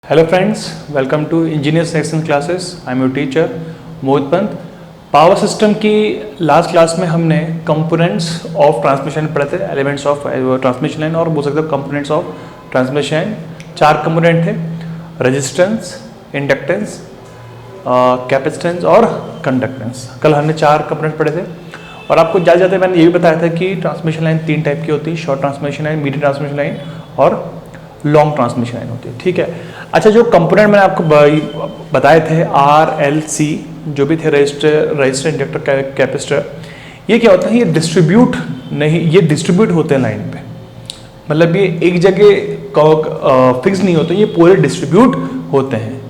Hello friends, welcome to Engineer Section Classes. I am your teacher Mohit Pant. Power system की last class में हमने components of transmission पढ़े थे, elements of transmission line और बोल सकते हो components of transmission line. 4 component थे: रेजिस्टेंस, इंडक्टेंस, कैपेसिटेंस और कंडक्टेंस. कल हमने 4 कंपोनेंट पढ़े थे और आपको जाते जाते मैंने ये भी बताया था कि ट्रांसमिशन लाइन 3 टाइप की होती है: short transmission line, medium transmission line और लॉन्ग ट्रांसमिशन लाइन होती है. ठीक है. अच्छा, जो कंपोनेंट मैंने आपको बताए थे RLC, जो भी थे रजिस्टर, इंडक्टर, कैपेसिटर, ये क्या होता है? ये डिस्ट्रीब्यूट नहीं, ये डिस्ट्रीब्यूट होते हैं लाइन पे. मतलब ये एक जगह फिक्स नहीं होते, ये पूरे डिस्ट्रीब्यूट होते हैं.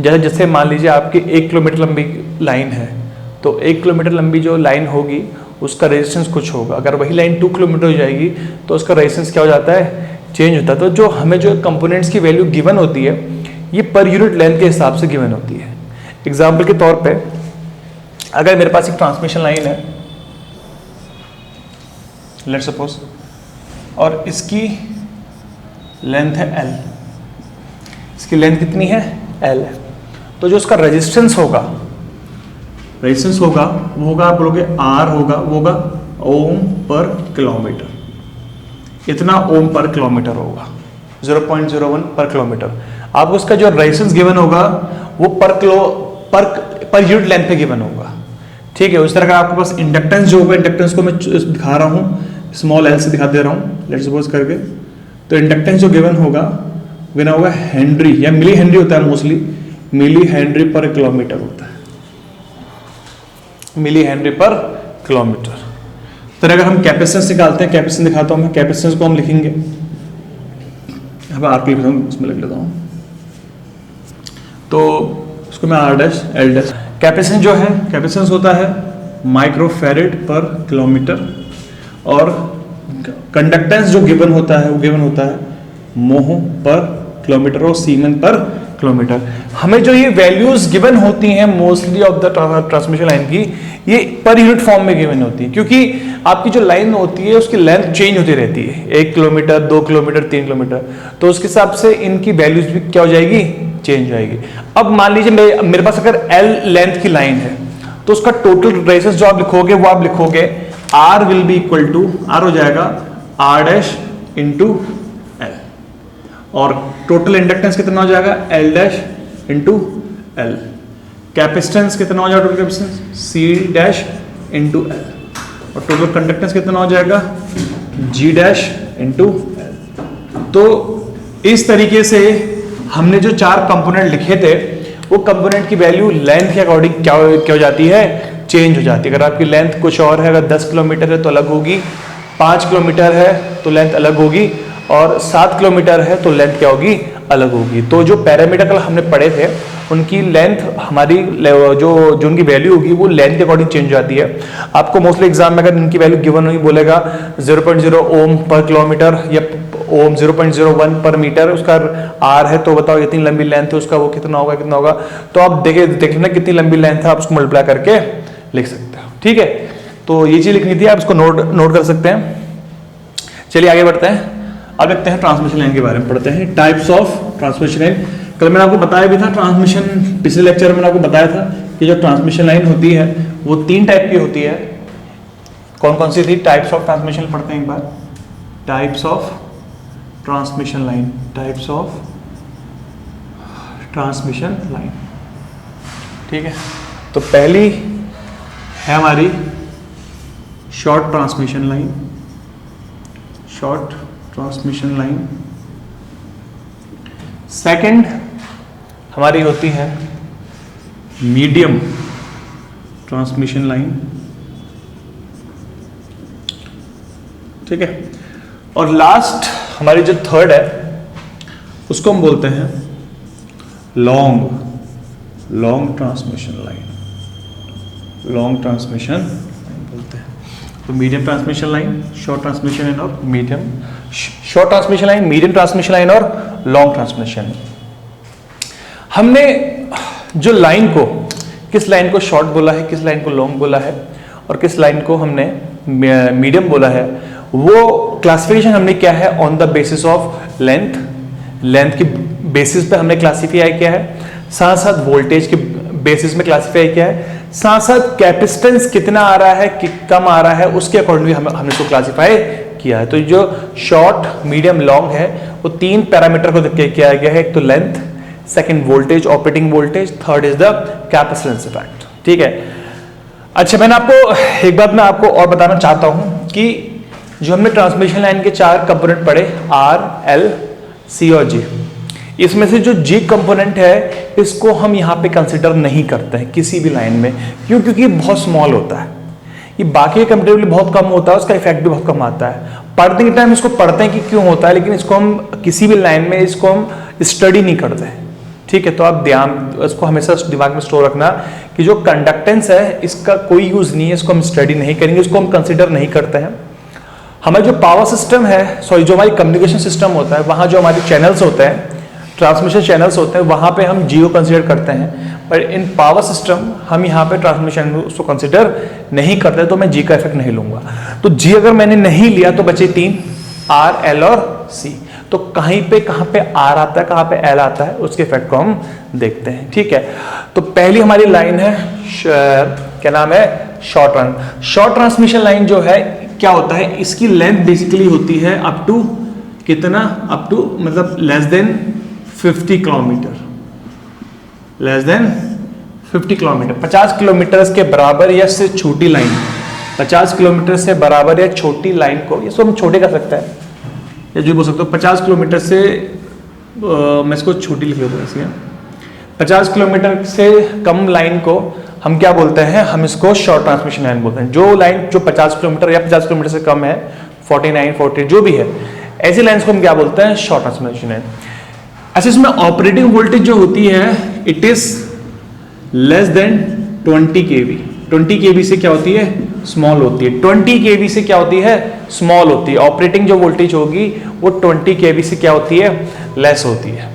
जैसे मान लीजिए आपकी 1 किलोमीटर लंबी लाइन है, तो 1 किलोमीटर लंबी जो लाइन होगी उसका रेजिस्टेंस कुछ होगा. अगर वही लाइन 2 किलोमीटर हो जाएगी तो उसका रेजिस्टेंस क्या हो जाता है? चेंज होता है. तो जो हमें जो कंपोनेंट्स की वैल्यू गिवन होती है ये पर यूनिट लेंथ के हिसाब से गिवन होती है. एग्जाम्पल के तौर पे अगर मेरे पास एक ट्रांसमिशन लाइन है, लेट्स सपोज, और इसकी लेंथ है L. इसकी लेंथ कितनी है? L है. तो जो उसका रेजिस्टेंस होगा वो होगा, आप बोलोगे R होगा, वो होगा ओम पर किलोमीटर. इतना ओम पर किलोमीटर होगा, 0.01 पर किलोमीटर. आपको उसका जो रेजिस्टेंस गिवन होगा वो पर यूनिट लेंथ पे गिवन होगा. ठीक है. उस तरह का आपके पास इंडक्टेंस जो होगा, इंडक्टेंस को मैं दिखा रहा हूँ, स्मॉल एल से दिखा दे रहा हूँ, लेट्स सपोज करके. तो इंडक्टेंस जो गिवन होगा हेनरी या मिली हेनरी होता है, मोस्टली मिली हेनरी पर किलोमीटर होता है, मिली हेनरी पर किलोमीटर. तो अगर हम कैपेसिटेंस निकालते हैं, कैपेसिटेंस दिखाता हूं मैं. कैपेसिटेंस को हम लिखेंगे, अब आरपी इसमें लिख लेता हूं, तो उसको मैं R dash L dash. Capacitance जो है, कैपेसिटेंस होता है माइक्रोफैरेड पर किलोमीटर, और कंडक्टेंस जो गिवन होता है वो गिवन होता है मोह पर किलोमीटर और सीमेन पर किलोमीटर. हमें जो ये वैल्यूज गिवन होती हैं mostly of the transmission line की, ये पर यूनिट फॉर्म में गिवन होती है, क्योंकि आपकी जो लाइन होती है उसकी लेंथ चेंज होती रहती है, 1 किलोमीटर, 2 किलोमीटर, 3 किलोमीटर. तो उसके हिसाब से इनकी वैल्यूज भी क्या हो जाएगी? चेंज हो जाएगी. अब मान लीजिए मेरे पास अगर L लेंथ की लाइन है, तो उसका टोटल रेजिस्टेंस जो आप लिखोगे वो आप लिखोगे R will be equal to, R हो जाएगा R डैश इंटू L, और टोटल इंडक्टेंस कितना हो जाएगा? L dash into L. Capacitance कितना हो जाएगा? Total capacitance C dash into L, और टोटल कंडक्टेंस कितना हो जाएगा? G dash into L. तो इस तरीके से हमने जो 4 कंपोनेंट लिखे थे वो कंपोनेंट की वैल्यू लेंथ के अकॉर्डिंग क्या हो जाती है? चेंज हो जाती है. अगर आपकी लेंथ कुछ और है, अगर 10 किलोमीटर है तो अलग होगी, 5 किलोमीटर है तो लेंथ अलग होगी, और 7 किलोमीटर है तो लेंथ क्या होगी? अलग होगी. तो जो पैरामीटर कल हमने पढ़े थे उनकी लेंथ हमारी जो उनकी वैल्यू होगी वो लेंथ के अकॉर्डिंग चेंज हो जाती है. आपको मोस्टली एग्जाम में अगर इनकी वैल्यू गिवन होगी, बोलेगा 0.0 ओम पर किलोमीटर या ओम 0.01 पर मीटर, उसका R है, तो बताओ इतनी लंबी लेंथ है उसका, वो कितना होगा. तो आप देख लेना कितनी लंबी लेंथ है, आप उसको मल्टीप्लाई करके लिख सकते हो. ठीक है. तो ये चीज लिखनी थी, आप इसको नोट कर सकते हैं. चलिए आगे बढ़ते हैं. अब देखते हैं ट्रांसमिशन लाइन के बारे में, पढ़ते हैं टाइप्स ऑफ ट्रांसमिशन लाइन. कल मैंने आपको बताया भी था ट्रांसमिशन, पिछले लेक्चर में मैंने आपको बताया था कि जो ट्रांसमिशन लाइन होती है वो 3 टाइप की होती है. कौन कौन सी थी? टाइप्स ऑफ ट्रांसमिशन पढ़ते हैं एक बार. Types of transmission line, types of transmission line. ठीक है. तो पहली है हमारी short transmission line. Short transmission line. Second हमारी होती है मीडियम ट्रांसमिशन लाइन. ठीक है. और लास्ट हमारी जो थर्ड है उसको हम बोलते हैं long transmission line. Long transmission line बोलते हैं. तो medium transmission line, short transmission line और medium, short transmission line, medium transmission line और लॉन्ग ट्रांसमिशन. हमने जो लाइन को, किस लाइन को शॉर्ट बोला है, किस लाइन को लॉन्ग बोला है और किस लाइन को हमने मीडियम बोला है, वो क्लासिफिकेशन हमने क्या है on the basis of length की बेसिस पे हमने क्लासीफाई किया है, साथ साथ वोल्टेज के बेसिस में क्लासीफाई किया है, साथ साथ कैपेसिटेंस कितना आ रहा है कि कम आ रहा है उसके अकॉर्डिंगली हमने इसको क्लासीफाई किया है। तो जो शॉर्ट मीडियम लॉन्ग है वो 3 पैरामीटर को देख के किया गया है, एक तो length, second voltage, operating voltage, third is the capacitance effect. ठीक है, अच्छा मैंने आपको एक बात मैं आपको और बताना चाहता हूं कि जो हमने ट्रांसमिशन लाइन के 4 कंपोनेंट पढ़े, आर, एल, सी और जी, इसमें से जो जी कंपोनेंट है इसको हम यहाँ पे कंसिडर नहीं करते हैं किसी भी लाइन में। क्यों? क्योंकि बहुत स्मॉल होता है, ये बाकी कंपेरेटिवली बहुत कम होता है, उसका इफेक्ट भी बहुत कम आता है। पढ़ने के टाइम इसको पढ़ते हैं कि क्यों होता है, लेकिन इसको हम किसी भी लाइन में इसको हम स्टडी नहीं करते हैं। ठीक है, तो आप ध्यान इसको हमेशा दिमाग में स्टोर रखना कि जो कंडक्टेंस है इसका कोई यूज नहीं है, इसको हम स्टडी नहीं करेंगे, इसको हम कंसिडर नहीं करते हैं। हमारा जो पावर सिस्टम है, सॉरी जो हमारी कम्युनिकेशन सिस्टम होता है, वहाँ जो हमारे चैनल्स होते हैं, ट्रांसमिशन चैनल्स होते हैं, वहाँ पे हम जियो कंसिडर करते हैं, पर इन पावर सिस्टम हम यहाँ पे ट्रांसमिशन उसको कंसिडर नहीं करते, तो मैं जी का इफेक्ट नहीं लूंगा। तो जी अगर मैंने नहीं लिया तो बचे 3, आर, एल और सी। तो कहीं पे कहाँ पे आर आता है, कहाँ पे एल आता है, उसके इफेक्ट को हम देखते हैं। ठीक है, तो पहली हमारी लाइन है क्या नाम है, short run. Short transmission line जो है क्या होता है, इसकी लेंथ बेसिकली होती है अप टू कितना, अप टू मतलब less than 50 kilometre, less than 50 kilometre, 50 kilometre के बराबर या से छोटी लाइन, 50 किलोमीटर से बराबर या छोटी लाइन को, इसको हम छोटे कर सकते हैं या जो बोल सकते हो 50 किलोमीटर से मैं इसको छोटी लिख लेता हूँ इसलिए, 50 किलोमीटर से कम लाइन को हम क्या बोलते हैं, हम इसको शॉर्ट ट्रांसमिशन लाइन बोलते हैं। जो लाइन जो 50 किलोमीटर या 50 किलोमीटर से कम है, 49, 40 जो भी है, ऐसी लाइन्स को हम क्या बोलते हैं, शॉर्ट ट्रांसमिशन लाइन। अच्छा, इसमें ऑपरेटिंग वोल्टेज जो होती है it is less than 20 kV। 20 kV से क्या होती है, स्मॉल होती है। 20 kV से क्या होती है, स्मॉल होती है। ऑपरेटिंग जो वोल्टेज होगी वो 20 kV से क्या होती है, लेस होती है।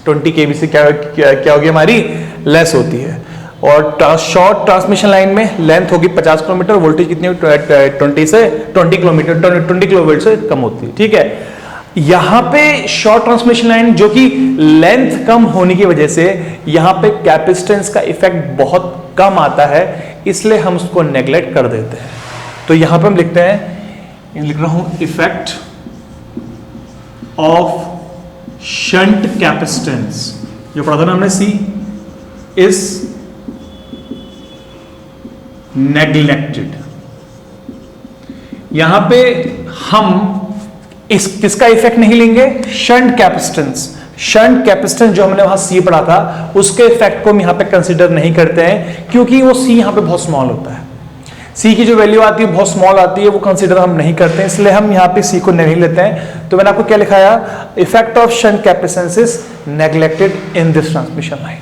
20 kV से क्या होगी हमारी, लेस होती है। और शॉर्ट ट्रांसमिशन लाइन में लेंथ होगी 50 किलोमीटर, वोल्टेज कितनी होगी 20 किलोमीटर 20 किलोवोल्ट से कम होती है। ठीक है, यहां पे शॉर्ट ट्रांसमिशन लाइन जो कि लेंथ कम होने की वजह से यहां पे कैपेसिटेंस का इफेक्ट बहुत कम आता है, इसलिए हम उसको नेग्लेक्ट कर देते हैं। तो यहां पे हम लिखते हैं, लिख रहा हूं इफेक्ट ऑफ शंट कैपेसिटेंस, जो पढ़ा था ना हमने, सी इज नेग्लेक्टेड। यहां पे हम किसका इफेक्ट नहीं लेंगे, शंट कैपेसिटेंस। शंट कैपेसिटेंस जो हमने वहां सी पढ़ा था उसके इफेक्ट को हम यहां पे कंसीडर नहीं करते हैं, क्योंकि वो सी यहां पे बहुत स्मॉल होता है। सी की जो वैल्यू आती है बहुत स्मॉल आती है, वो कंसीडर हम नहीं करते हैं, इसलिए हम यहां पे सी को नहीं लेते हैं। तो मैंने आपको क्या लिखाया, effect of shunt capacitance is neglected in this transmission line.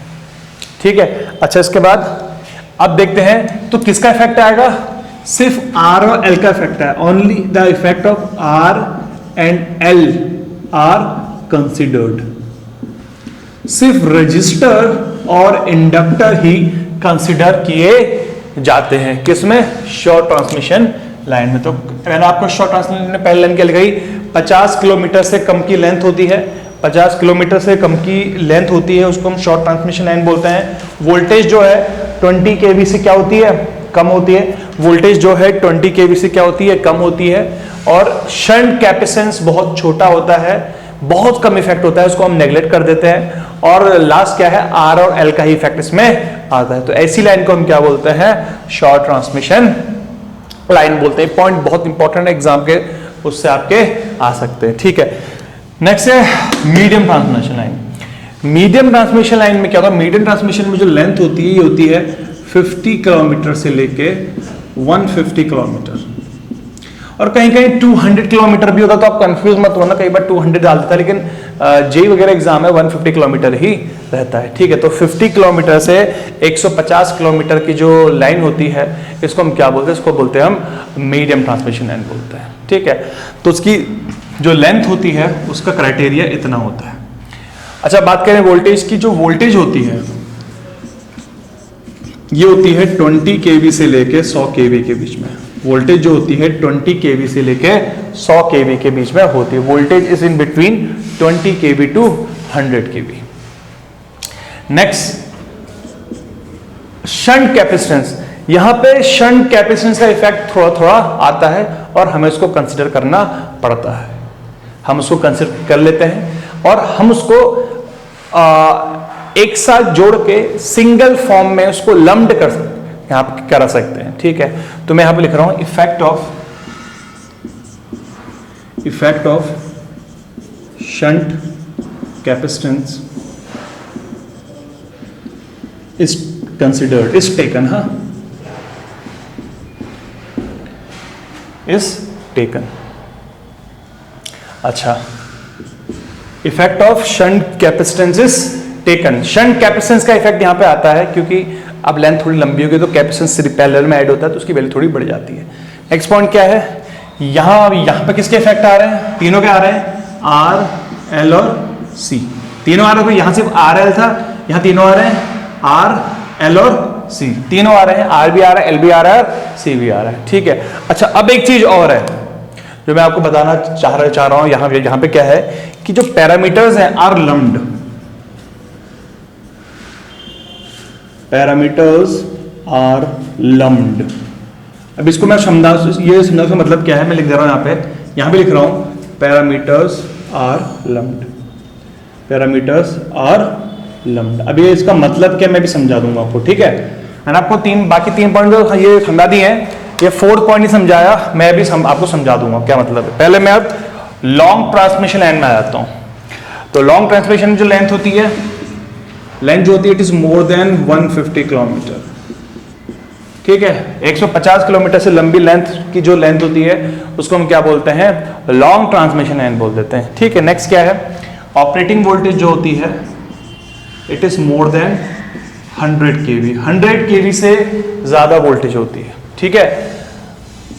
ठीक है, अच्छा इसके बाद अब देखते हैं तो किसका इफेक्ट आएगा, सिर्फ आर और एल का इफेक्ट है। Only the effect of R and L are considered. सिर्फ रजिस्टर और इंडक्टर ही कंसिडर किए जाते हैं, किसमें, शॉर्ट ट्रांसमिशन लाइन में। तो मैंने आपको शॉर्ट ट्रांसमिशन में पहले लाइन क्या लगाई, 50 किलोमीटर से कम की लेंथ होती है, 50 किलोमीटर से कम की लेंथ होती है, उसको हम शॉर्ट ट्रांसमिशन लाइन बोलते हैं। वोल्टेज जो है 20 kV से क्या होती है, कम होती है। वोल्टेज जो है 20 kV से क्या होती है, कम होती है। और शंट कैपेसिटेंस बहुत छोटा होता है, बहुत कम इफेक्ट होता है, उसको हम नेग्लेक्ट कर देते हैं। और लास्ट क्या है, आर और एल का ही इफेक्ट इसमें आता है। तो ऐसी लाइन को हम क्या बोलते हैं, शॉर्ट ट्रांसमिशन लाइन बोलते हैं। पॉइंट बहुत इंपॉर्टेंट है, एग्जाम के उससे आपके आ सकते हैं। ठीक है, नेक्स्ट है medium transmission line. Medium transmission line में क्या होगा, मीडियम ट्रांसमिशन में जो लेंथ होती है ये होती है 50 किलोमीटर से लेके 150 किलोमीटर, और कहीं कहीं 200 किलोमीटर भी होता। तो आप कंफ्यूज मत होना, कई बार 200 डाल देता है, लेकिन जेई वगैरह एग्जाम में 150 किलोमीटर ही रहता है। ठीक है, तो 50 किलोमीटर से 150 किलोमीटर की जो लाइन होती है इसको हम क्या बोलते हैं, इसको बोलते हैं हम मीडियम ट्रांसमिशन लाइन बोलते हैं। ठीक है, तो उसकी जो लेंथ होती है उसका क्राइटेरिया इतना होता है। अच्छा, बात करें वोल्टेज की, जो वोल्टेज होती है ये होती है 20 kV से लेके 100 kV के बीच में। वोल्टेज जो होती है 20 kV से लेके 100 kV के बीच में होती है। Voltage is in between 20 kV to 100 kV। Next shunt capacitance. यहां पे शंट कैपेसिटेंस का इफेक्ट थोड़ा थोड़ा आता है और हमें उसको कंसिडर करना पड़ता है। हम उसको कंसिडर कर लेते हैं और हम उसको एक साथ जोड़ के सिंगल फॉर्म में उसको लम्प्ड यहां पे करा सकते हैं। ठीक है, तो मैं यहां पे लिख रहा हूं effect of shunt capacitance is considered, is taken, हाँ, इज टेकन। अच्छा, effect of shunt capacitance is taken. Shunt capacitance का इफेक्ट यहां पे आता है क्योंकि अब लेंथ थोड़ी लंबी होगी तो कैपेसिटेंस पैरेलल में ऐड होता है तो उसकी वैल्यू थोड़ी बढ़ जाती है। नेक्स्ट पॉइंट क्या है, यहां पे किसके इफेक्ट आ रहे हैं, तीनों के आ रहे हैं, आर, एल और सी, तीनों आ रहे हैं। यहां सिर्फ आर एल था, यहां तीनों आ रहे हैं, आर, एल और सी, तीनों आ रहे हैं, आर भी आ रहा है, एल भी आ रहा है, सी भी आ रहा है। ठीक है, अच्छा अब एक चीज और है जो मैं आपको बताना चाह रहा हूं। यहां पे क्या है कि जो पैरामीटर्स हैं are lumped, parameters are lumped. अब इसको मैं समझा का मतलब क्या है, मैं लिख दे रहा हूं यहां पे लिख रहा हूं parameters are lumped, parameters are lumped. अब ये इसका मतलब क्या मैं भी समझा दूंगा आपको। ठीक है, मैंने आपको बाकी तीन पॉइंट जो ये समझा दिए हैं, ये फोर्थ पॉइंट ही समझाया, मैं भी आपको समझा दूंगा क्या मतलब है। पहले मैं अब लॉन्ग ट्रांसमिशन लाइन में आ जाता हूं। तो लॉन्ग ट्रांसमिशन में जो लेंथ होती है, लेंथ जो होती है it is more than 150 kilometre. ठीक है, 150 किलोमीटर से लंबी लेंथ की जो लेंथ होती है उसको हम क्या बोलते हैं, लॉन्ग ट्रांसमिशन लाइन बोल देते हैं। ठीक है, नेक्स्ट क्या है, ऑपरेटिंग वोल्टेज जो होती है it is more than 100 kV। 100 kV से ज्यादा वोल्टेज होती है। ठीक है,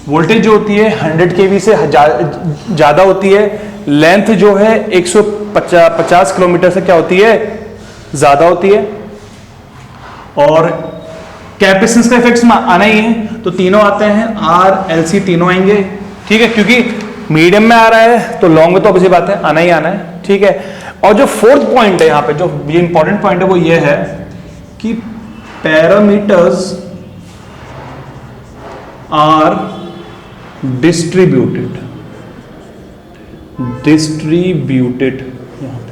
वोल्टेज जो होती है 100 kV से ज्यादा होती है, लेंथ जो है 150 किलोमीटर से क्या होती है, ज्यादा होती है, और कैपेसिटेंस का इफेक्ट आना ही है तो तीनों आते हैं, आर, एल, सी तीनों आएंगे। ठीक है, क्योंकि मीडियम में आ रहा है तो लॉन्ग में तो ऑब्वियसली बात है आना ही आना है। ठीक है, और जो फोर्थ पॉइंट है यहाँ पे, जो ये इंपॉर्टेंट पॉइंट है वो ये है कि पैरामीटर्स आर डिस्ट्रीब्यूटेड यहां पे।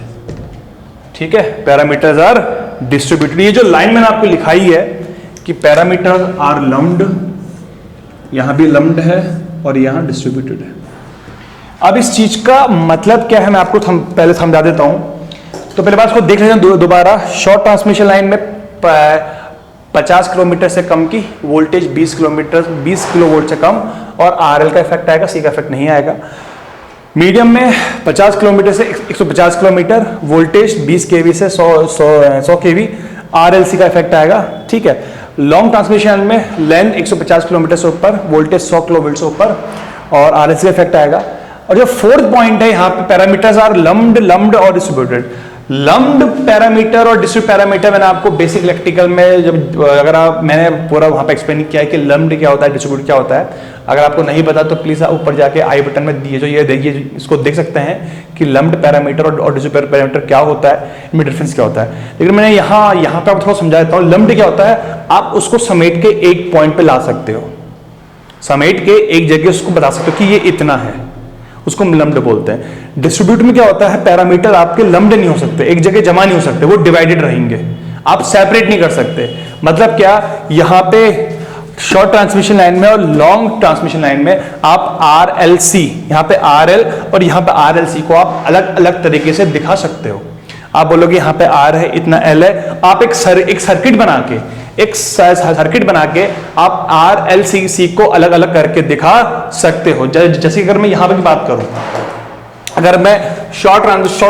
ठीक है, पैरामीटर्स आर डिस्ट्रीब्यूटेड। ये जो लाइन मैंने आपको लिखाई है कि पैरामीटर्स आर लम्प्ड, यहां भी लम्प्ड है और यहां डिस्ट्रीब्यूटेड है। अब इस चीज का मतलब क्या है मैं आपको पहले समझा देता हूं। तो पहले बात को देख लेते हैं दोबारा। शॉर्ट ट्रांसमिशन लाइन में 50 किलोमीटर से कम की वोल्टेज 20 किलो वोल्ट से कम, और आरएल का इफेक्ट आएगा, सी का इफेक्ट नहीं आएगा। मीडियम में 50 किलोमीटर से 150 किलोमीटर, वोल्टेज 20 kV से 100 kV, आरएलसी का इफेक्ट आएगा। ठीक है, लॉन्ग ट्रांसमिशन में लेंथ 150 किलोमीटर से ऊपर, वोल्टेज 100 किलो वोल्ट से ऊपर, और आरएलसी का इफेक्ट आएगा। और जो फोर्थ पॉइंट है यहाँ पे, पैरामीटर्स आर लम्प्ड और डिस्ट्रीब्यूटेड। लम्प्ड पैरामीटर और डिस्ट्रीब्यूटेड पैरामीटर मैंने आपको बेसिक इलेक्ट्रिकल में जब मैंने पूरा वहां पे एक्सप्लेन किया है कि लम्प्ड क्या होता है, डिस्ट्रीब्यूटेड क्या होता है। अगर आपको नहीं पता तो प्लीज आप ऊपर जाके आई बटन में दिए जो ये देखिए, इसको देख सकते हैं कि लम्प्ड पैरामीटर और डिस्ट्रीब्यूटेड पैरामीटर क्या होता है, इनमें डिफरेंस क्या होता है। लेकिन मैंने यहाँ पे आपको थोड़ा समझा देता हूँ। लम्प्ड क्या होता है, आप उसको समेट के एक पॉइंट पे ला सकते हो, समेट के एक जगह उसको बता सकते हो कि ये इतना है, उसको लम्प्ड बोलते हैं। डिस्ट्रीब्यूट में क्या होता है, पैरामीटर आपके लम्प्ड नहीं हो सकते, एक जगह जमा नहीं हो सकते, वो डिवाइडेड रहेंगे, आप सेपरेट नहीं कर सकते। मतलब क्या, यहां पे शॉर्ट ट्रांसमिशन लाइन में और लॉन्ग ट्रांसमिशन लाइन में आप आर एल सी, यहां पे आर एल और यहां पे आर एल सी को आप अलग अलग तरीके से दिखा सकते हो। आप बोलोगे यहां पे आर है, इतना एल है, आप एक सर्किट बना के आप आर एल सी को अलग अलग करके दिखा सकते हो। जैसे अगर मैं यहां पे बात करूं, अगर मैं शॉर्ट ट्रांस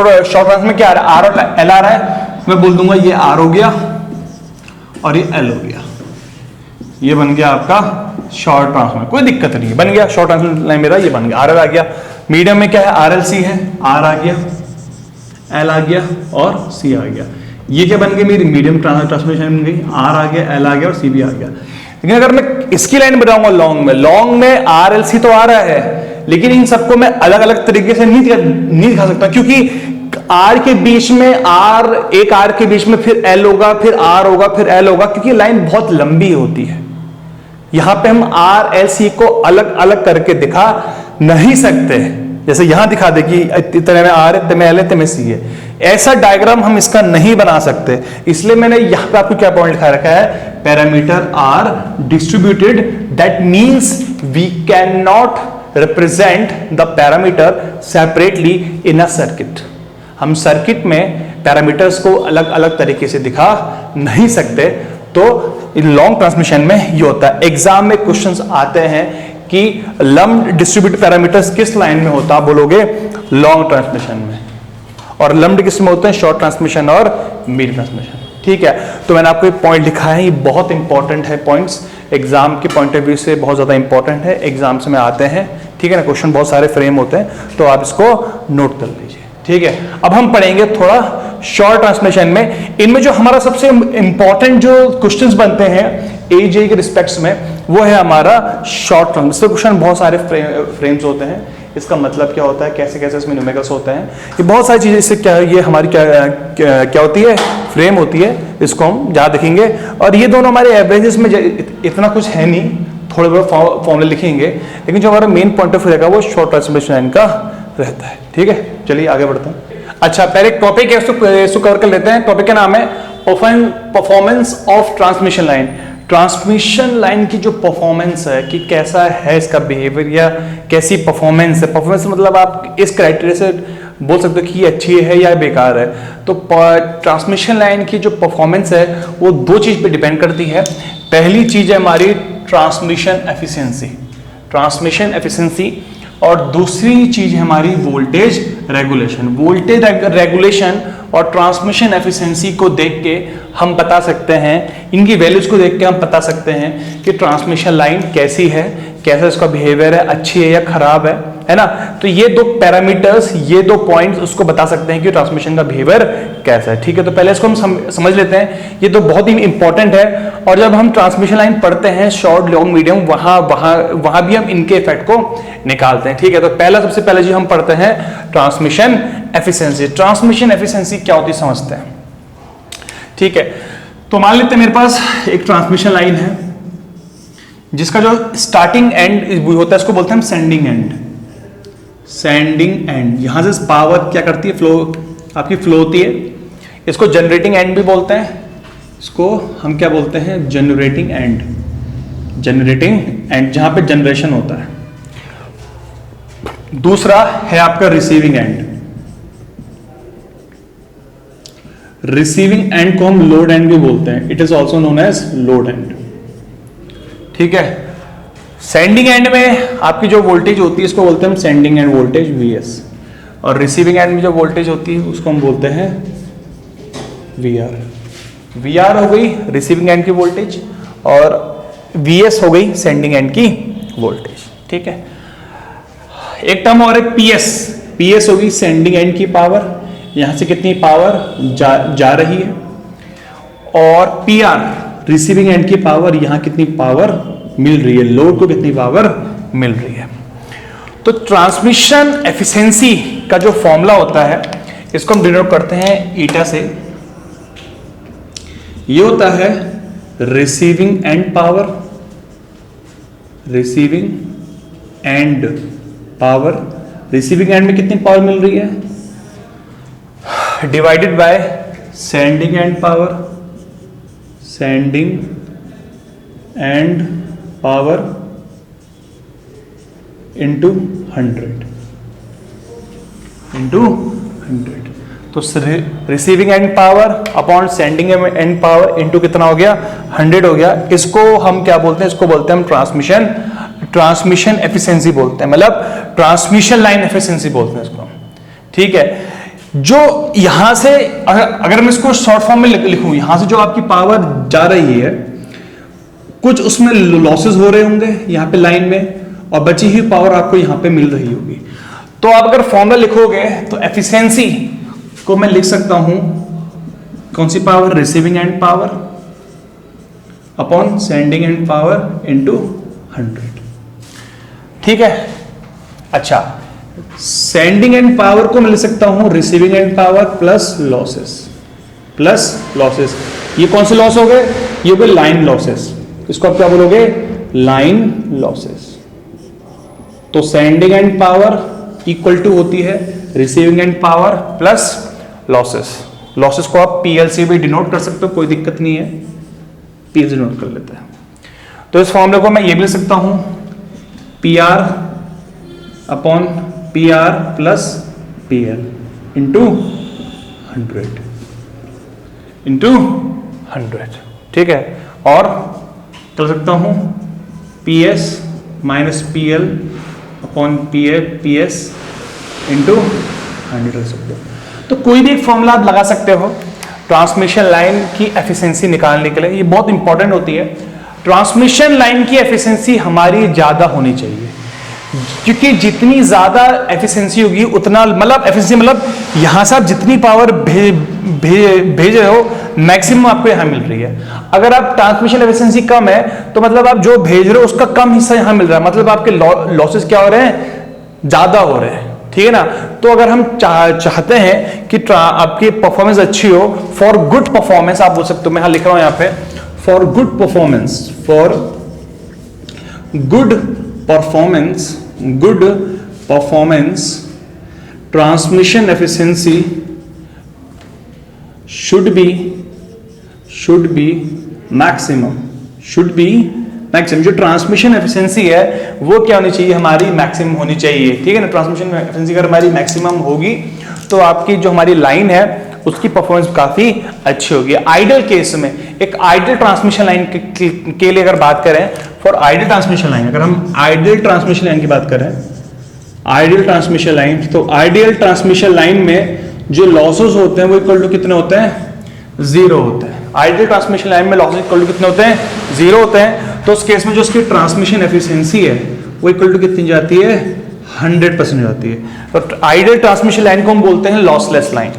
में क्या आ रहा है, आर और एल आ रहा है, मैं बोल दूंगा ये आर हो गया और ये एल हो गया, ये बन गया आपका शॉर्ट ट्रांस में, कोई दिक्कत नहीं है, बन गया शॉर्ट ट्रांस लाइन मेरा, ये बन गया, आर एल आ गया। मीडियम में क्या है, आर एल सी है, आर आ गया, एल आ गया और सी आ गया। ये क्या बन गई, मेरी मीडियम ट्रांसमिशन बन गई, आर आ गया, एल आ गया और सी भी आ गया। लेकिन अगर मैं इसकी लाइन बनाऊंगा लॉन्ग में आर एल सी तो आ रहा है, लेकिन इन सबको मैं अलग अलग तरीके से नहीं दिखा सकता, क्योंकि आर के बीच में एक आर के बीच में फिर एल होगा, फिर आर होगा, फिर एल होगा, क्योंकि लाइन बहुत लंबी होती है। यहां पे हम आर एल सी को अलग अलग करके दिखा नहीं सकते, जैसे यहां दिखा दे कि इतने में आर है, इतने में एल है, इतने में सी है। ऐसा डायग्राम हम इसका नहीं बना सकते, इसलिए मैंने यहां पे आपको क्या पॉइंट लिखा रखा है, parameter are distributed, that means we can not represent the parameter separately in a circuit. हम सर्किट में पैरामीटर्स को अलग अलग तरीके से दिखा नहीं सकते। तो लॉन्ग ट्रांसमिशन में ये होता है। एग्जाम में क्वेश्चंस आते हैं कि लम्प्ड डिस्ट्रीब्यूटेड पैरामीटर्स किस लाइन में होता है, बोलोगे लॉन्ग ट्रांसमिशन में, और लम्प्ड किस में होते हैं, शॉर्ट ट्रांसमिशन और मिड ट्रांसमिशन। ठीक है, तो मैंने आपको एक पॉइंट लिखा है, ये बहुत इंपॉर्टेंट है, पॉइंट्स एग्जाम के पॉइंट ऑफ व्यू से बहुत ज्यादा इंपॉर्टेंट है, एग्जाम्स में आते हैं। ठीक है ना, क्वेश्चन बहुत सारे फ्रेम होते हैं, तो आप इसको नोट कर लीजिए। ठीक है, अब हम पढ़ेंगे थोड़ा शॉर्ट ट्रांसमिशन में। इनमें जो हमारा सबसे इंपॉर्टेंट जो क्वेश्चंस बनते हैं एजे के रिस्पेक्ट्स में, वो है हमारा शॉर्ट ट्रांसमिशन। क्वेश्चन बहुत सारे फ्रेम्स होते हैं, इसका मतलब क्या होता है, कैसे कैसे इसमें न्यूमेरिकल्स होते हैं, ये बहुत सारी चीजें, इससे क्या ये हमारी क्या होती है, फ्रेम होती है, इसको हम ज्यादा देखेंगे। और ये दोनों हमारे एवरेजेस में इतना कुछ है नहीं, थोड़े बहुत फॉर्मूले लिखेंगे, लेकिन जो हमारा मेन पॉइंट ऑफ व्यू रहेगा वो शॉर्ट ट्रांसमिशन लाइन का रहता है। ठीक है, चलिए आगे बढ़ते हैं। अच्छा, पहले एक टॉपिक है, इसको कवर कर लेते हैं। टॉपिक का नाम है performance of transmission line. Transmission line की जो परफॉर्मेंस है कि कैसा है इसका बिहेवियर या कैसी परफॉर्मेंस है। परफॉर्मेंस मतलब आप इस क्राइटेरिया से बोल सकते हो कि ये अच्छी है या बेकार है। तो ट्रांसमिशन लाइन की जो परफॉर्मेंस है वो दो चीज पे डिपेंड करती है। पहली चीज है हमारी ट्रांसमिशन एफिशिएंसी, और दूसरी चीज है हमारी वोल्टेज रेगुलेशन। वोल्टेज रेगुलेशन और ट्रांसमिशन एफिशिएंसी को देख के हम बता सकते हैं, इनकी वैल्यूज को देख के हम बता सकते हैं कि ट्रांसमिशन लाइन कैसी है, कैसा इसका बिहेवियर है, अच्छी है या खराब है ना। तो ये दो पैरामीटर्स, ये दो पॉइंट्स उसको बता सकते हैं कि ट्रांसमिशन का बिहेवियर कैसा है। ठीक है, तो पहले इसको हम समझ लेते हैं, ये तो बहुत ही इंपॉर्टेंट है। और जब हम ट्रांसमिशन लाइन पढ़ते हैं, शॉर्ट, लॉन्ग, मीडियम, वहां भी हम इनके इफेक्ट को निकालते हैं। ठीक है, तो सबसे पहले जो हम पढ़ते हैं ट्रांसमिशन एफिशिएंसी। ट्रांसमिशन एफिशिएंसी क्या होती है समझते हैं। ठीक है, तो मान लेते हैं मेरे पास एक ट्रांसमिशन लाइन है जिसका जो स्टार्टिंग एंड होता है इसको बोलते हैं हम सेंडिंग एंड। यहां से पावर क्या करती है, आपकी फ्लो होती है। इसको जनरेटिंग एंड भी बोलते हैं, इसको हम क्या बोलते हैं, जनरेटिंग एंड, जहां पे जनरेशन होता है। दूसरा है आपका रिसीविंग एंड को हम लोड एंड भी बोलते हैं, it is also known as load end. ठीक है, सेंडिंग एंड में आपकी जो वोल्टेज होती है इसको बोलते हैं हम सेंडिंग एंड वोल्टेज Vs, और रिसीविंग एंड में जो वोल्टेज होती है उसको हम बोलते हैं VR हो गई रिसीविंग एंड की वोल्टेज, और Vs हो गई सेंडिंग एंड की वोल्टेज। ठीक है, एक टर्म और एक PS होगी सेंडिंग एंड की पावर, यहां से कितनी पावर जा रही है, और PR रिसीविंग एंड की पावर, यहां कितनी पावर मिल रही है, लोड को कितनी पावर मिल रही है। तो ट्रांसमिशन एफिशिएंसी का जो फॉर्मूला होता है इसको हम डिनोट करते हैं ईटा से। ये होता है receiving end power, receiving and में कितनी पावर मिल रही है, divided by sending end power into 100। तो receiving end power upon sending end power into कितना हो गया, 100 हो गया। इसको हम क्या बोलते हैं, इसको बोलते हैं हम ट्रांसमिशन एफिशिएंसी बोलते हैं, मतलब ट्रांसमिशन लाइन एफिशिएंसी बोलते हैं इसको। ठीक है, जो यहां से अगर मैं इसको शॉर्ट फॉर्म में लिखूं, यहां से जो आपकी पावर जा रही है कुछ उसमें लॉसेस हो रहे होंगे यहाँ पे लाइन में, और बची हुई पावर आपको यहाँ पे मिल रही होगी। तो आप अगर फॉर्मूला लिखोगे तो एफिशिएंसी को मैं लिख सकता हूं, कौन सी power, receiving end power upon sending end power into 100। ठीक है, अच्छा सेंडिंग एंड पावर को मैं लिख सकता हूं receiving end power plus losses. ये कौन से लॉस हो गए? ये हो गए लाइन लॉसेस। इसको आप क्या बोलोगे? Line losses. तो sending end power equal to होती है receiving end power plus losses. Losses को आप पीएल से भी डिनोट कर सकते हो, कोई दिक्कत नहीं है, पीएल से डिनोट कर लेते हैं। तो इस फॉर्मूले को मैं ये भी लिख सकता हूं PR upon PR plus PL into 100, ठीक है। और कर सकता हूं PS minus PL upon PS into 100 कर सकते हो। तो कोई भी एक फॉर्मूला आप लगा सकते हो ट्रांसमिशन लाइन की एफिशिएंसी निकालने के लिए। ये बहुत इंपॉर्टेंट होती है। ट्रांसमिशन लाइन की एफिशिएंसी हमारी ज्यादा होनी चाहिए, क्योंकि जितनी ज्यादा एफिशिएंसी होगी उतना मतलब यहां से आप जितनी पावर भेज रहे हो मैक्सिमम आपको यहां मिल रही है। अगर आप ट्रांसमिशन एफिशिएंसी कम है तो मतलब आप जो भेज रहे हो उसका कम हिस्सा यहां मिल रहा है, मतलब आपके लॉसेस क्या हो रहे हैं? ज्यादा हो रहे हैं, ठीक है ना। तो अगर हम चाहते हैं कि आपकी परफॉर्मेंस अच्छी हो, फॉर गुड परफॉर्मेंस आप बोल सकते हो, मैं यहां लिख रहा हूं यहां पे for good performance transmission efficiency should be maximum। जो ट्रांसमिशन एफिशिएंसी है वो क्या होनी चाहिए? हमारी मैक्सिमम होनी चाहिए, ठीक है ना। ट्रांसमिशन एफिशिएंसी अगर हमारी मैक्सिमम होगी तो आपकी जो हमारी लाइन है उसकी परफॉर्मेंस काफी अच्छी होगी। आइडियल केस में एक आइडियल ट्रांसमिशन लाइन के लिए अगर बात करें, फॉर आइडियल ट्रांसमिशन लाइन, अगर हम आइडियल ट्रांसमिशन लाइन की बात करें, आइडियल ट्रांसमिशन लाइन, तो आइडियल ट्रांसमिशन लाइन में जो लॉसेस होते हैं वो इक्वल टू कितने होते हैं? 0 होते हैं। आइडियल ट्रांसमिशन लाइन में लॉसेस इक्वल टू कितने होते हैं? 0 होते हैं। तो उस केस में जो उसकी ट्रांसमिशन एफिशिएंसी है वो इक्वल टू कितनी जाती है? 100% जाती है। तो आइडियल ट्रांसमिशन लाइन को हम बोलते हैं लॉसलेस लाइन।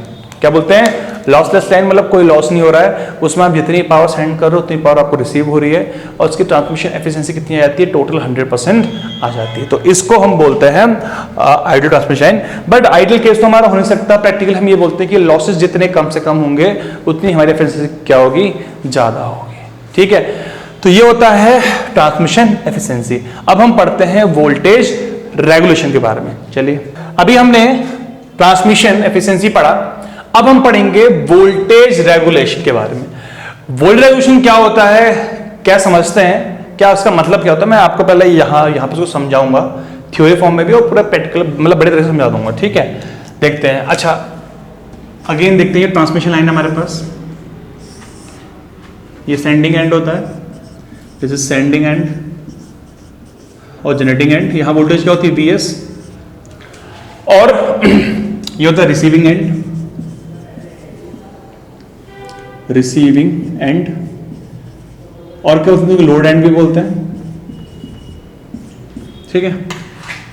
क्या बोलते हैं? लॉसलेस लाइन, मतलब कोई लॉस नहीं हो रहा है, उसमें आप जितनी पावर सेंड कर रहे हो उतनी पावर आपको रिसीव हो रही है, और उसकी ट्रांसमिशन एफिशिएंसी कितनी आ जाती है? टोटल 100% आ जाती है। तो इसको हम बोलते हैं ideal transmission line. But ideal case तो हमारा हो नहीं सकता। प्रैक्टिकल हम ये बोलते हैं कि लॉसेस जितने कम से कम होंगे उतनी हमारी एफिशिएंसी क्या होगी? ज्यादा होगी, ठीक है। तो ये होता है ट्रांसमिशन एफिशिएंसी। अब हम पढ़ते हैं वोल्टेज रेगुलेशन के बारे में। चलिए, अभी हमने ट्रांसमिशन एफिशिएंसी पढ़ा, अब हम पढ़ेंगे वोल्टेज रेगुलेशन के बारे में। वोल्टेज रेगुलेशन क्या होता है, क्या समझते हैं, क्या उसका मतलब क्या होता है, मैं आपको पहले यहां पर उसको समझाऊंगा थ्योरी फॉर्म में भी और पूरा प्रैक्टिकल मतलब बड़े तरह से समझा दूंगा, ठीक है। देखते हैं। अच्छा, अगेन देखते हैं ट्रांसमिशन लाइन हमारे पास, ये सेंडिंग एंड होता है, दिस इज सेंडिंग एंड और जनरेटिंग एंड। यहां वोल्टेज क्या होती है? Vs। और ये होता है रिसीविंग एंड, और क्या होता है? लोड एंड भी बोलते हैं, ठीक है।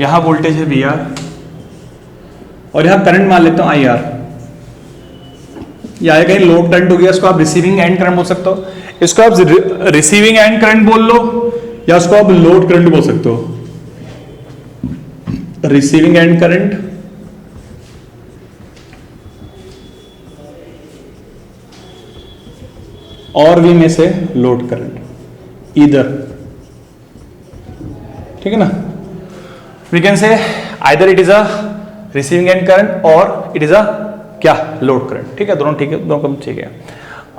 यहां वोल्टेज है VR और यहां करंट मान लेता हूं IR। या कहीं लोड करंट हो गया, इसको आप रिसीविंग एंड करंट बोल सकते हो, इसको आप रिसीविंग एंड करंट बोल लो, या उसको आप लोड करंट बोल सकते हो। रिसीविंग एंड करंट और भी में से लोड करंट, ईदर, ठीक है ना। We can say either it is a receiving end current और इट इज अ क्या? लोड करंट, ठीक है। दोनों ठीक है, दोनों कम ठीक है।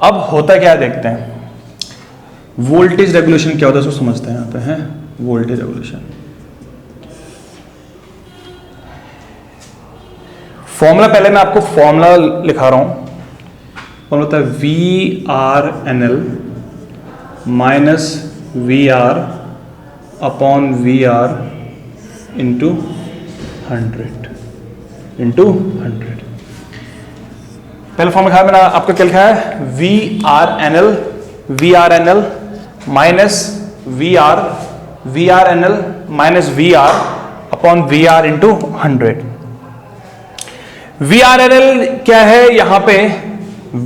अब होता क्या देखते हैं, वोल्टेज रेगुलेशन क्या होता है उसको समझते हैं। यहाँ पे है वोल्टेज रेगुलेशन। फॉर्मूला पहले मैं आपको फॉर्मूला लिखा रहा हूं। फॉर्मूला होता है VRNL minus VR upon VR into 100। पहले फॉर्म लिखा है मैंने, आपको क्या लिखा है? VRNL minus VRNL minus VR upon VR into 100। VRNL क्या है? यहां पे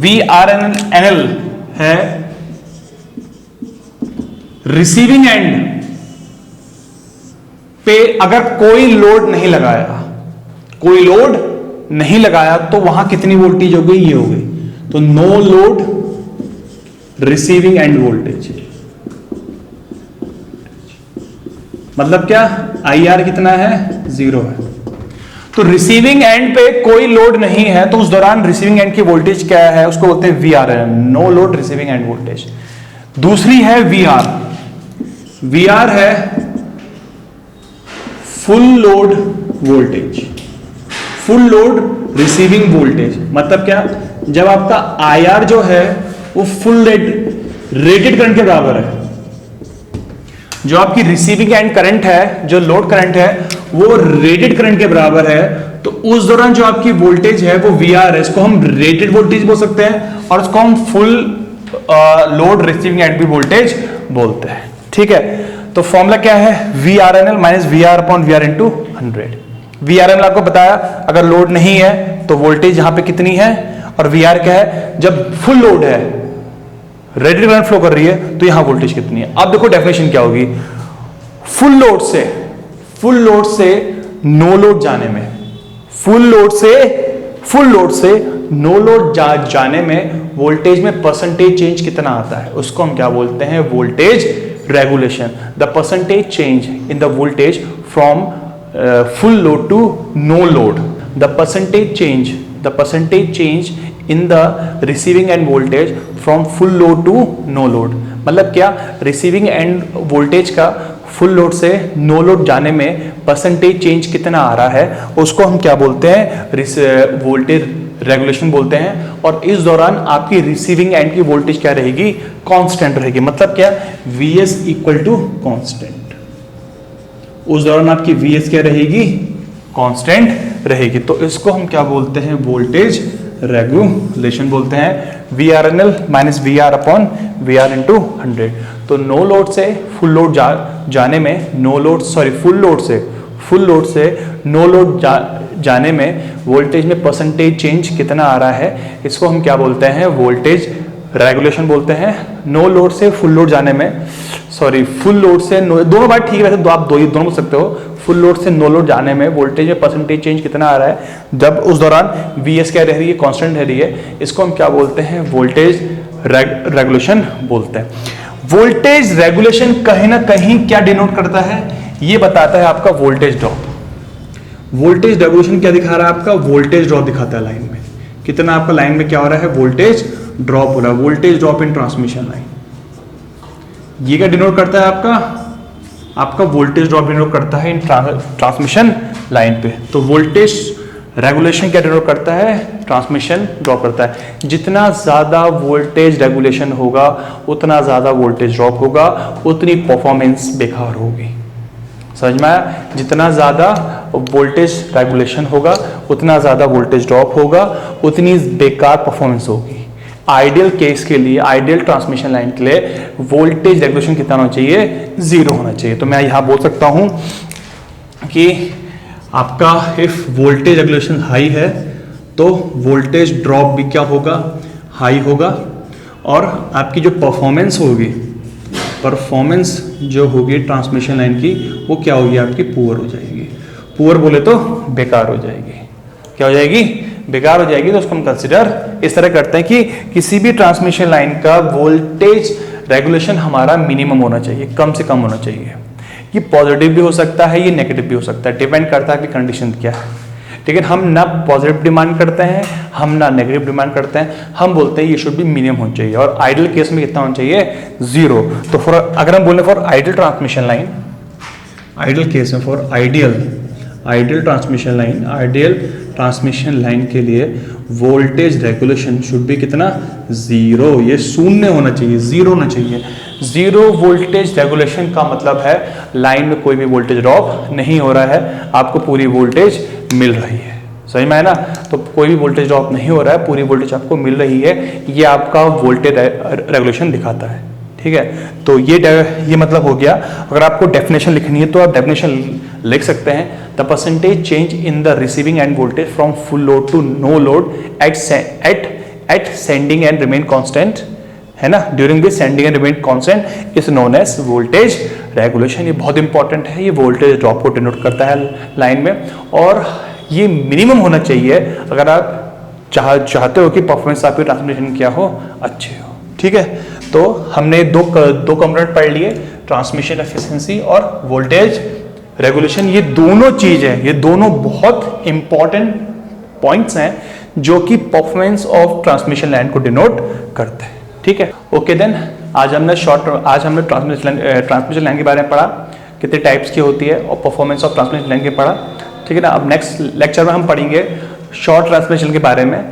VRNL है रिसीविंग एंड पे अगर कोई लोड नहीं लगाया, कोई लोड नहीं लगाया तो वहां कितनी वोल्टेज हो गई, ये हो गई। तो no load receiving end voltage, मतलब क्या, IR कितना है, 0 है। तो रिसीविंग एंड पे कोई लोड नहीं है तो उस दौरान रिसीविंग एंड की वोल्टेज क्या है, उसको बोलते हैं VRN, no load receiving end voltage. दूसरी है VR, VR है full load voltage, full load receiving voltage. मतलब क्या, जब आपका IR जो है वो फुल रेटेड करंट के बराबर है, जो आपकी रिसीविंग एंड करंट है, जो लोड करंट है वो रेटेड करंट के बराबर है, तो उस दौरान जो आपकी वोल्टेज है वो VR है। इसको हम रेटेड वोल्टेज बोल सकते हैं और इसको हम फुल लोड रिसीविंग एंड भी वोल्टेज बोलते हैं। ठीक है, तो फॉर्मूला क्या है, VRNL minus VR upon VR into 100। VRNL आपको बताया, अगर लोड नहीं है तो वोल्टेज यहां पे कितनी है, और VR क्या है, जब फुल लोड है, रेटेड करंट फ्लो कर रही है, तो यहां वोल्टेज कितनी है। अब देखो डेफिनेशन क्या होगी, फुल लोड से नो लोड जाने में, फुल लोड से नो लोड जाने में वोल्टेज में परसेंटेज चेंज कितना आता है, उसको हम क्या बोलते हैं, voltage regulation. The percentage change in the voltage from full load to no load, the percentage change in the receiving end voltage from full load to no load. मतलब क्या, रिसीविंग एंड वोल्टेज का full load से no load जाने में percentage change कितना आ रहा है, उसको हम क्या बोलते हैं, वोल्टेज रेगुलेशन बोलते हैं। और इस दौरान आपकी रिसीविंग एंड की वोल्टेज क्या रहेगी, कांस्टेंट रहेगी। मतलब क्या, Vs इक्वल टू कांस्टेंट, उस दौरान आपकी Vs क्या रहेगी, कांस्टेंट रहेगी। तो इसको हम क्या बोलते हैं, वोल्टेज रेगुलेशन बोलते हैं। VRNL minus VR upon VR into 100। तो नो लोड से फुल लोड जाने में, फुल लोड से नो लोड जाने में वोल्टेज में परसेंटेज चेंज कितना आ रहा है, इसको हम क्या बोलते हैं, वोल्टेज रेगुलेशन बोलते हैं। नो लोड से फुल लोड जाने में, फुल लोड से दोनों बात ठीक है, वैसे आप दोनों बोल सकते हो। फुल लोड से नो लोड जाने में वोल्टेज में परसेंटेज चेंज कितना आ रहा है, जब उस दौरान Vs क्या रह रही है, कांस्टेंट रह रही है, इसको हम क्या बोलते हैं, वोल्टेज रेगुलेशन बोलते हैं। वोल्टेज रेगुलेशन कहीं ना कहीं क्या डिनोट करता है, ये बताता है आपका वोल्टेज ड्रॉप। वोल्टेज रेगुलेशन क्या दिखा रहा है, आपका वोल्टेज ड्रॉप दिखाता है लाइन में, कितना आपका लाइन में क्या हो रहा है, वोल्टेज ड्रॉप हो रहा है, voltage drop in transmission line. ये क्या डिनोट करता है, आपका वोल्टेज ड्रॉप डिनोट करता है इन ट्रांसमिशन लाइन पे। तो वोल्टेज रेगुलेशन क्या डिनोट करता है, ट्रांसमिशन ड्रॉप करता है। जितना ज्यादा वोल्टेज रेगुलेशन होगा उतना ज्यादा वोल्टेज ड्रॉप होगा, उतनी परफॉर्मेंस बेकार होगी। समझ में आया, जितना ज्यादा वोल्टेज रेगुलेशन होगा उतना ज्यादा वोल्टेज ड्रॉप होगा, उतनी बेकार परफॉर्मेंस होगी। आइडियल केस के लिए, आइडियल ट्रांसमिशन लाइन के लिए वोल्टेज रेगुलेशन कितना होना चाहिए, 0 होना चाहिए। तो मैं यहां बोल सकता हूं कि आपका इफ वोल्टेज रेगुलेशन हाई है तो वोल्टेज ड्रॉप भी क्या होगा, हाई होगा, और आपकी जो परफॉर्मेंस जो होगी ट्रांसमिशन लाइन की, वो क्या होगी, आपकी पुअर हो जाएगी। पुअर बोले तो बेकार हो जाएगी। क्या हो जाएगी, बेकार हो जाएगी। तो उसको हम कंसिडर इस तरह करते हैं कि किसी भी ट्रांसमिशन लाइन का वोल्टेज रेगुलेशन हमारा मिनिमम होना चाहिए, कम से कम होना चाहिए। ये पॉजिटिव भी हो सकता है, ये नेगेटिव भी हो सकता है, डिपेंड करता है कि कंडीशन क्या है। लेकिन हम ना पॉजिटिव डिमांड करते हैं, हम ना नेगेटिव डिमांड करते हैं, हम बोलते हैं ये शुड भी मिनिमम होना चाहिए। और आइडियल केस में कितना होना चाहिए, 0। तो फॉर, अगर हम बोले for ideal transmission line, ideal case में फॉर आइडियल ट्रांसमिशन लाइन के लिए वोल्टेज रेगुलेशन शुड भी कितना, 0। ये शून्य होना चाहिए, 0 होना चाहिए। 0 वोल्टेज रेगुलेशन का मतलब है लाइन में कोई भी वोल्टेज ड्रॉप नहीं हो रहा है, आपको पूरी वोल्टेज मिल रही है। सही में है ना, तो कोई भी वोल्टेज ड्रॉप नहीं हो रहा है, पूरी वोल्टेज आपको मिल रही है, ये आपका वोल्टेज रेगुलेशन दिखाता है। ठीक है, तो ये मतलब हो गया। अगर आपको डेफिनेशन लिखनी है तो आप डेफिनेशन लिख सकते हैं, the percentage change in the receiving end voltage from full load to no load at sending end remain constant, है ना, during this sending end remain constant is known as voltage regulation. ये बहुत important है, ये voltage drop को denote करता है line में। और ये मिनिमम होना चाहिए अगर आप चाहते हो कि परफॉर्मेंस आपके ट्रांसमिशन क्या हो, अच्छे हो। ठीक है, तो हमने दो कंपोनेंट पढ़ लिए, ट्रांसमिशन एफिशिएंसी और वोल्टेज रेगुलेशन। ये दोनों चीज है, ये दोनों बहुत इंपॉर्टेंट पॉइंट्स हैं जो कि परफॉर्मेंस ऑफ ट्रांसमिशन लाइन को डिनोट करते हैं। ठीक है, ओके देन आज हमने ट्रांसमिशन लाइन के बारे में पढ़ा, कितने टाइप्स की होती है, और परफॉर्मेंस ऑफ ट्रांसमिशन लाइन के पढ़ा। ठीक है ना, अब नेक्स्ट लेक्चर में हम पढ़ेंगे शॉर्ट ट्रांसमिशन के बारे में।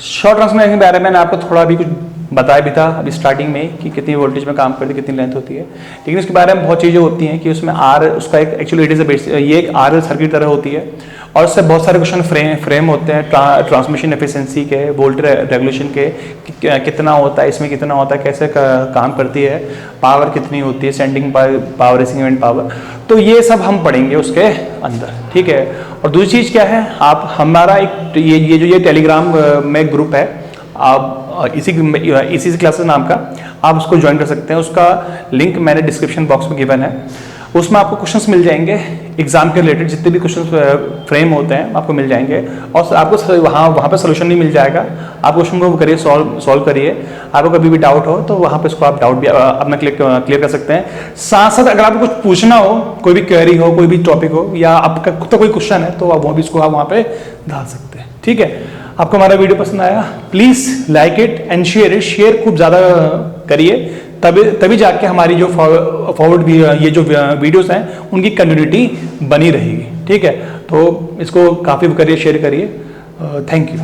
शॉर्ट ट्रांसमिशन के बारे में मैंने आपको थोड़ा भी कुछ बताया भी था अभी स्टार्टिंग में कि कितनी वोल्टेज में काम करती है, कितनी लेंथ होती है, लेकिन इसके बारे में बहुत चीज़ें होती हैं कि उसमें उसका एक एक्चुअली इट इज ये एक RL सर्किट तरह होती है, और उससे बहुत सारे क्वेश्चन फ्रेम होते हैं ट्रांसमिशन एफिशिएंसी के, वोल्टेज रेगुलेशन के, कितना होता है, इसमें कितना होता है, कैसे काम करती है, पावर कितनी होती है, sending power, receiving end power, तो ये सब हम पढ़ेंगे उसके अंदर। ठीक है, और दूसरी चीज़ क्या है, आप हमारा एक ये टेलीग्राम में ग्रुप है, आप इसी क्लासेस नाम का, आप उसको ज्वाइन कर सकते हैं। उसका लिंक मैंने डिस्क्रिप्शन बॉक्स में गिवन है, उसमें आपको क्वेश्चंस मिल जाएंगे एग्जाम के रिलेटेड, जितने भी क्वेश्चंस फ्रेम होते हैं आपको मिल जाएंगे, और आपको वहाँ पे सोल्यूशन नहीं मिल जाएगा, आप क्वेश्चन को करिए, सॉल्व करिए। आपको कभी भी डाउट हो तो वहाँ पे इसको आप डाउट भी अपना क्लियर कर सकते हैं। साथ साथ अगर आपको कुछ पूछना हो, कोई भी क्वेरी हो, कोई भी टॉपिक हो, या आपका खुद का कोई क्वेश्चन है, तो आप वो भी इसको आप वहाँ पे डाल सकते हैं। ठीक है, आपको हमारा वीडियो पसंद आया, please like it and share it, share खूब ज़्यादा करिए, तभी जाके हमारी जो फॉरवर्ड ये जो वीडियोस हैं उनकी कंटिन्यूटी बनी रहेगी। ठीक है, तो इसको काफ़ी करिए, शेयर करिए। Thank you.